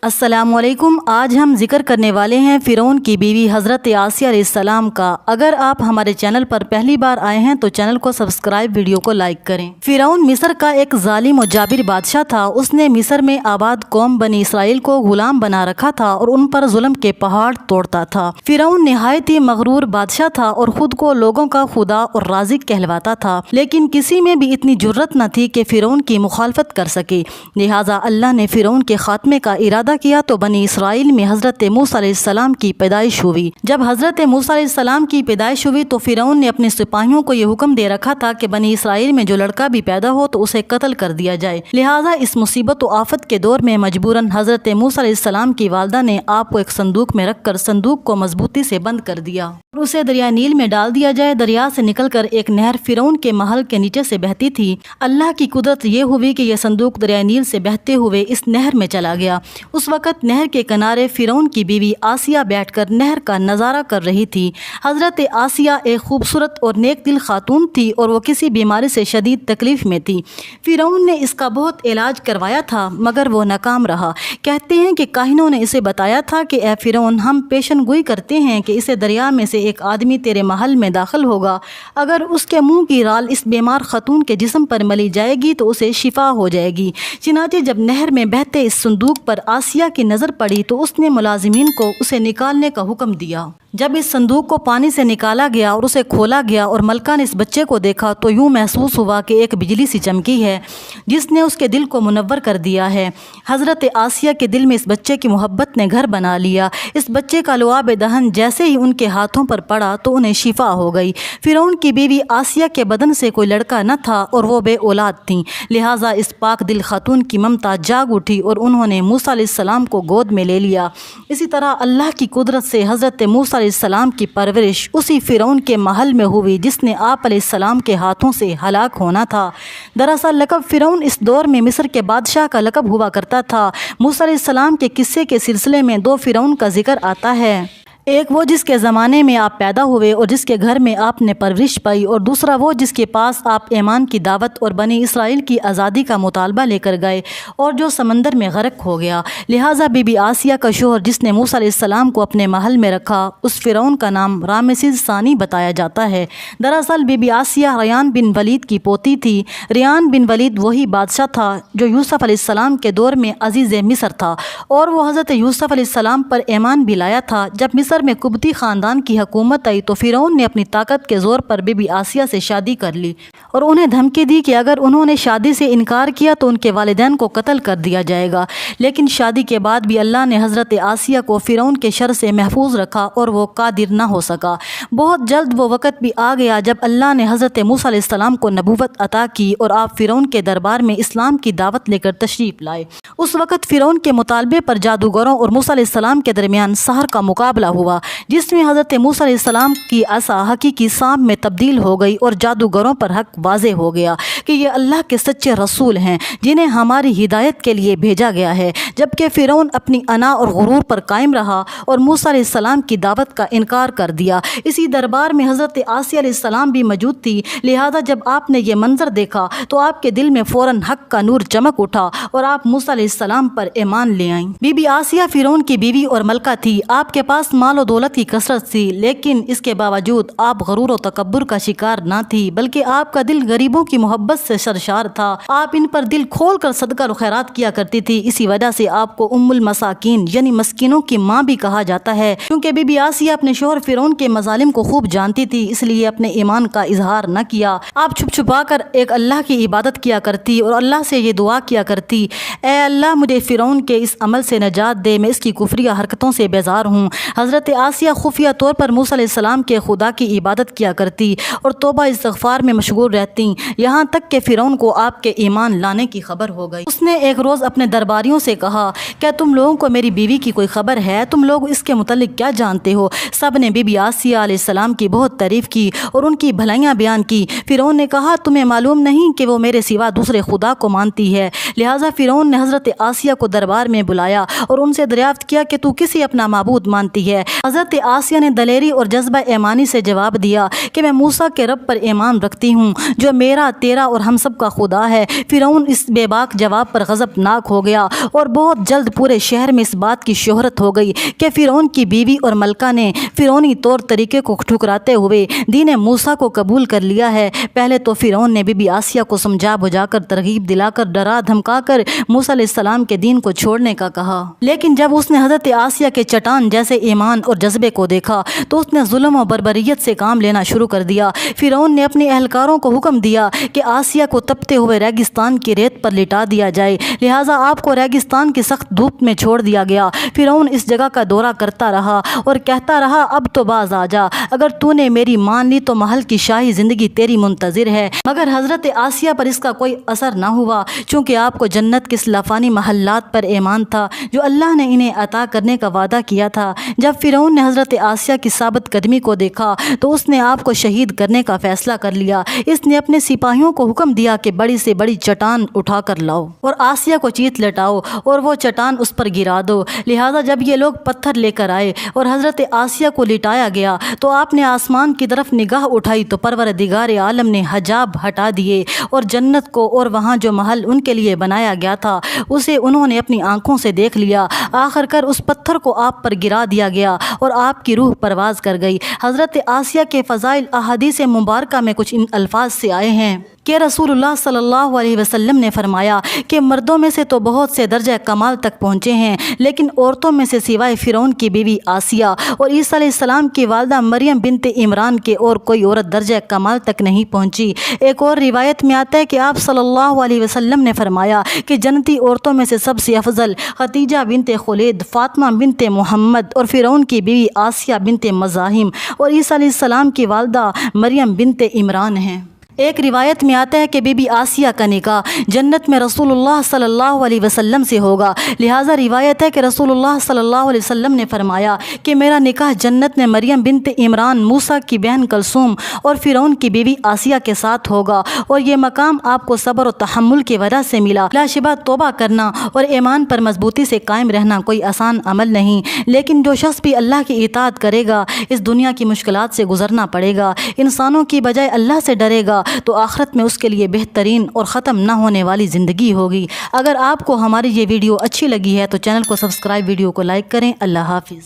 السلام علیکم۔ آج ہم ذکر کرنے والے ہیں فرعون کی بیوی حضرت آسیہ علیہ السلام کا۔ اگر آپ ہمارے چینل پر پہلی بار آئے ہیں تو چینل کو سبسکرائب، ویڈیو کو لائک کریں۔ فرعون مصر کا ایک ظالم و جابر بادشاہ تھا۔ اس نے مصر میں آباد قوم بنی اسرائیل کو غلام بنا رکھا تھا اور ان پر ظلم کے پہاڑ توڑتا تھا۔ فرعون نہایت ہی مغرور بادشاہ تھا اور خود کو لوگوں کا خدا اور رازق کہلواتا تھا، لیکن کسی میں بھی اتنی جرت نہ تھی کہ فرعون کی مخالفت کر سکے۔ لہٰذا اللہ نے فرعون کے خاتمے کا ارادہ کیا تو بنی اسرائیل میں حضرت موسیٰ علیہ السلام کی پیدائش ہوئی۔ جب حضرت موسیٰ علیہ السلام کی پیدائش ہوئی تو فرعون نے اپنے سپاہیوں کو یہ حکم دے رکھا تھا کہ بنی اسرائیل میں جو لڑکا بھی پیدا ہو تو اسے قتل کر دیا جائے۔ لہٰذا اس مصیبت و آفت کے دور میں مجبوراً حضرت موسیٰ علیہ السلام کی والدہ نے آپ کو ایک صندوق میں رکھ کر صندوق کو مضبوطی سے بند کر دیا اور اسے دریائے نیل میں ڈال دیا جائے۔ دریا سے نکل کر ایک نہر فرعون کے محل کے نیچے سے بہتی تھی۔ اللہ کی قدرت یہ ہوئی کہ یہ صندوق دریائے نیل سے بہتے ہوئے اس نہر میں چلا گیا۔ اس وقت نہر کے کنارے فرعون کی بیوی آسیہ بیٹھ کر نہر کا نظارہ کر رہی تھی۔ حضرت آسیہ ایک خوبصورت اور نیک دل خاتون تھی اور وہ کسی بیماری سے شدید تکلیف میں تھی۔ فرعون نے اس کا بہت علاج کروایا تھا مگر وہ ناکام رہا۔ کہتے ہیں کہ کاہنوں نے اسے بتایا تھا کہ اے فرعون، ہم پیشن گوئی کرتے ہیں کہ اسے دریا میں سے ایک آدمی تیرے محل میں داخل ہوگا، اگر اس کے منہ کی رال اس بیمار خاتون کے جسم پر ملی جائے گی تو اسے شفا ہو جائے گی۔ چنانچہ جب نہر میں بہتے اس صندوق پر آسیہ کی نظر پڑی تو اس نے ملازمین کو اسے نکالنے کا حکم دیا۔ جب اس صندوق کو پانی سے نکالا گیا اور اسے کھولا گیا اور ملکہ نے اس بچے کو دیکھا تو یوں محسوس ہوا کہ ایک بجلی سی چمکی ہے جس نے اس کے دل کو منور کر دیا ہے۔ حضرت آسیہ کے دل میں اس بچے کی محبت نے گھر بنا لیا۔ اس بچے کا لعاب دہن جیسے ہی ان کے ہاتھوں پر پڑا تو انہیں شفا ہو گئی۔ فرعون کی بیوی آسیہ کے بدن سے کوئی لڑکا نہ تھا اور وہ بے اولاد تھیں، لہٰذا اس پاک دل خاتون کی ممتا جاگ اٹھی اور انہوں نے موسیٰ علیہ السلام کو گود میں لے لیا۔ اسی طرح اللہ کی قدرت سے حضرت موسیٰ علیہ السلام کی پرورش اسی فرعون کے محل میں ہوئی جس نے آپ علیہ السلام کے ہاتھوں سے ہلاک ہونا تھا۔ دراصل لقب فرعون اس دور میں مصر کے بادشاہ کا لقب ہوا کرتا تھا۔ موسیٰ علیہ السلام کے قصے کے سلسلے میں دو فرعون کا ذکر آتا ہے، ایک وہ جس کے زمانے میں آپ پیدا ہوئے اور جس کے گھر میں آپ نے پرورش پائی، اور دوسرا وہ جس کے پاس آپ ایمان کی دعوت اور بنی اسرائیل کی آزادی کا مطالبہ لے کر گئے اور جو سمندر میں غرق ہو گیا۔ لہٰذا بی بی آسیہ کا شوہر جس نے موسیٰ علیہ السلام کو اپنے محل میں رکھا، اس فرعون کا نام رامسیس ثانی بتایا جاتا ہے۔ دراصل بی بی آسیہ ریان بن ولید کی پوتی تھی۔ ریان بن ولید وہی بادشاہ تھا جو یوسف علیہ السلام کے دور میں عزیز مصر تھا اور وہ حضرت یوسف علیہ السلام پر ایمان بھی لایا تھا۔ جب مصر میں قبطی خاندان کی حکومت آئی تو فرعون نے اپنی طاقت کے زور پر بی بی آسیہ سے شادی کر لی اور انہیں دھمکی دی کہ اگر انہوں نے شادی سے انکار کیا تو ان کے والدین کو قتل کر دیا جائے گا۔ لیکن شادی کے بعد بھی اللہ نے حضرت آسیہ کو فرعون کے شر سے محفوظ رکھا اور وہ قادر نہ ہو سکا۔ بہت جلد وہ وقت بھی آ گیا جب اللہ نے حضرت موسیٰ علیہ السلام کو نبوت عطا کی اور آپ فرعون کے دربار میں اسلام کی دعوت لے کر تشریف لائے۔ اس وقت فرعون کے مطالبے پر جادوگروں اور موسیٰ علیہ السلام کے درمیان سحر کا مقابلہ ہوا جس میں حضرت موسیٰ علیہ السلام کی عصا حقیقی سانپ میں تبدیل ہو گئی اور جادوگروں پر حق واضح ہو گیا کہ یہ اللہ کے سچے رسول ہیں جنہیں ہماری ہدایت کے لیے بھیجا گیا ہے، جبکہ فرعون اپنی انا اور غرور پر قائم رہا اور موسیٰ علیہ السلام کی دعوت کا انکار کر دیا۔ اسی دربار میں حضرت آسیہ علیہ السلام بھی موجود تھی، لہٰذا جب آپ نے یہ منظر دیکھا تو آپ کے دل میں فوراً حق کا نور چمک اٹھا اور آپ موسیٰ علیہ السلام پر ایمان لے آئیں۔ بی بی آسیہ فرعون کی بیوی اور ملکہ تھی۔ آپ کے پاس مال و دولت کی کثرت تھی، لیکن اس کے باوجود آپ غرور و تکبر کا شکار نہ تھی، بلکہ آپ کا دل غریبوں کی محبت سے سرشار تھا۔ آپ ان پر دل کھول کر صدقہ و خیرات کیا کرتی تھی، اسی وجہ سے آپ کو ام المساکین یعنی مسکینوں کی ماں بھی کہا جاتا ہے، کیونکہ بی بی آسیہ اپنے شوہر فرعون کے مظالم کو خوب جانتی تھی، اس لیے اپنے ایمان کا اظہار نہ کیا۔ آپ چھپ چھپا کر ایک اللہ کی عبادت کیا کرتی اور اللہ سے یہ دعا کیا کرتی، اے اللہ مجھے فرعون کے اس عمل سے نجات دے، میں اس کی کفریہ حرکتوں سے بیزار ہوں۔ حضرت آسیہ خفیہ طور پر موسیٰ علیہ السلام کے خدا کی عبادت کیا کرتی اور توبہ استغفار میں مشغول رہتی، یہاں تک کہ فرعون کو آپ کے ایمان لانے کی خبر ہو گئی۔ اس نے ایک روز اپنے درباریوں سے کہا، کیا تم لوگوں کو میری بیوی کی کوئی خبر ہے؟ تم لوگ اس کے متعلق کیا جانتے ہو؟ سب نے بی بی آسیہ علیہ السلام کی بہت تعریف کی اور ان کی بھلائیاں بیان کی۔ فرعون نے کہا، تمہیں معلوم نہیں کہ وہ میرے سوا دوسرے خدا کو مانتی ہے؟ لہٰذا فرعون نے حضرت آسیہ کو دربار میں بلایا اور ان سے دریافت کیا کہ تو کسی اپنا معبود مانتی ہے؟ حضرت آسیہ نے دلیری اور جذبہ ایمانی سے جواب دیا کہ میں موسیٰ کے رب پر ایمان رکھتی ہوں جو میرا، تیرا اور ہم سب کا خدا ہے۔ فرعون اس بے باک جواب پر غضبناک ہو گیا اور بہت جلد پورے شہر میں اس بات کی شہرت ہو گئی کہ فرعون کی بیوی اور ملکہ نے فرعونی طور طریقے کو ٹھکراتے ہوئے دین موسیٰ کو قبول کر لیا ہے۔ پہلے تو فرعون نے بی بی آسیہ کو سمجھا بجھا کر، ترغیب دلا کر، ڈرا دھمکا کر موسیٰ علیہ السلام کے دین کو چھوڑنے کا کہا، لیکن جب اس نے حضرت آسیہ کے چٹان جیسے ایمان اور جذبے کو دیکھا تو اس نے ظلم و بربریت سے کام لینا شروع کر دیا۔ فرعون نے اپنے اہلکاروں کو حکم دیا کہ آسیہ کو تپتے ہوئے ریگستان کی ریت پر لٹا دیا جائے، لہٰذا آپ کو ریگستان کی سخت دھوپ میں چھوڑ دیا گیا۔ فرعون اس جگہ کا دورہ کرتا رہا اور کہتا رہا، اب تو باز آ جا، اگر تو نے میری مان لی تو محل کی شاہی زندگی تیری منتظر ہے۔ مگر حضرت آسیہ پر اس کا کوئی اثر نہ ہوا، چونکہ آپ کو جنت کے لافانی محلات پر ایمان تھا جو اللہ نے انہیں عطا کرنے کا وعدہ کیا تھا۔ جب فرعون نے حضرت آسیہ کی ثابت قدمی کو دیکھا تو اس نے آپ کو شہید کرنے کا فیصلہ کر لیا۔ اس نے اپنے سپاہیوں کو حکم دیا کہ بڑی سے بڑی چٹان اٹھا کر لاؤ اور آسیہ کو چیت لٹاؤ اور وہ چٹان اس پر گرا دو۔ لہٰذا جب یہ لوگ پتھر لے کر آئے اور حضرت آسیہ کو لٹایا گیا تو آپ نے آسمان کی طرف نگاہ اٹھائی تو پروردگار عالم نے حجاب ہٹا دیے اور جنت کو اور وہاں جو محل ان کے لیے بنایا گیا تھا اسے انہوں نے اپنی آنکھوں سے دیکھ لیا۔ آخر کر اس پتھر کو آپ پر گرا دیا گیا اور آپ کی روح پرواز کر گئی۔ حضرت آسیہ کے فضائل احادیث مبارکہ میں کچھ ان الفاظ سے آئے ہیں کہ رسول اللہ صلی اللہ علیہ وسلم نے فرمایا کہ مردوں میں سے تو بہت سے درجہ کمال تک پہنچے ہیں، لیکن عورتوں میں سے سوائے فرعون کی بیوی آسیہ اور عیسیٰ علیہ السلام کی والدہ مریم بنت عمران کے اور کوئی عورت درجہ کمال تک نہیں پہنچی۔ ایک اور روایت میں آتا ہے کہ آپ صلی اللہ علیہ وسلم نے فرمایا کہ جنتی عورتوں میں سے سب سے افضل خدیجہ بنت خولید، فاطمہ بنت محمد اور فرعون کی بیوی آسیہ بنت مزاحم اور عیسیٰ علیہ السلام کی والدہ مریم بنت عمران ہیں۔ ایک روایت میں آتا ہے کہ بی بی آسیہ کا نکاح جنت میں رسول اللہ صلی اللہ علیہ وسلم سے ہوگا، لہٰذا روایت ہے کہ رسول اللہ صلی اللہ علیہ وسلم نے فرمایا کہ میرا نکاح جنت میں مریم بنت عمران، موسیٰ کی بہن کلثوم اور فرعون کی بیوی آسیہ کے ساتھ ہوگا، اور یہ مقام آپ کو صبر و تحمل کی وجہ سے ملا۔ لا شبہ توبہ کرنا اور ایمان پر مضبوطی سے قائم رہنا کوئی آسان عمل نہیں، لیکن جو شخص بھی اللہ کی اطاعت کرے گا اس دنیا کی مشکلات سے گزرنا پڑے گا، انسانوں کی بجائے اللہ سے ڈرے گا تو آخرت میں اس کے لیے بہترین اور ختم نہ ہونے والی زندگی ہوگی۔ اگر آپ کو ہماری یہ ویڈیو اچھی لگی ہے تو چینل کو سبسکرائب، ویڈیو کو لائک کریں۔ اللہ حافظ۔